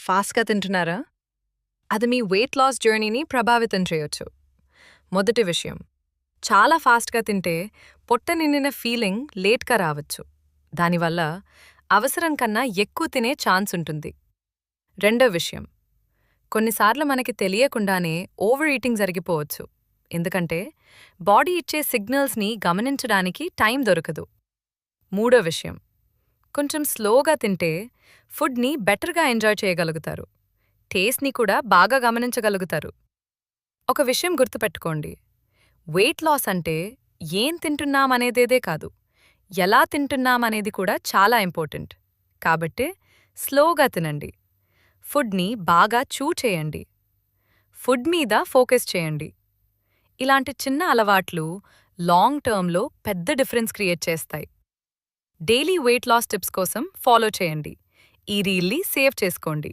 ఫాస్ట్‌గా తింటున్నారా? అది మీ వెయిట్ లాస్ జర్నీని ప్రభావితం చేయొచ్చు. మొదటి విషయం, చాలా ఫాస్ట్‌గా తింటే పొట్ట నిండిన ఫీలింగ్ లేట్‌గా రావచ్చు. దానివల్ల అవసరం కన్నా ఎక్కువ తినే ఛాన్స్ ఉంటుంది. రెండో విషయం, కొన్నిసార్లు మనకి తెలియకుండానే ఓవర్ ఈటింగ్ జరిగిపోవచ్చు. ఎందుకంటే బాడీ ఇచ్చే సిగ్నల్స్‌ని గమనించడానికి టైం దొరకదు. మూడో విషయం, కొంచెం స్లోగా తింటే ఫుడ్‌ని బెటర్‌గా ఎంజాయ్ చేయగలుగుతారు. టేస్ట్‌ని కూడా బాగా గమనించగలుగుతారు. ఒక విషయం గుర్తుపెట్టుకోండి, వెయిట్ లాస్ అంటే ఏం తింటున్నామనేదేదే కాదు, ఎలా తింటున్నామనేది కూడా చాలా ఇంపార్టెంట్. కాబట్టే స్లోగా తినండి. ఫుడ్‌ని బాగా చూ చేయండి. ఫుడ్ మీద ఫోకస్ చేయండి. ఇలాంటి చిన్న అలవాట్లు లాంగ్ టర్మ్‌లో పెద్ద డిఫరెన్స్ క్రియేట్ చేస్తాయి. డైలీ వెయిట్ లాస్ టిప్స్ కోసం ఫాలో చేయండి. ఈ రీల్‌ని సేవ్ చేసుకోండి.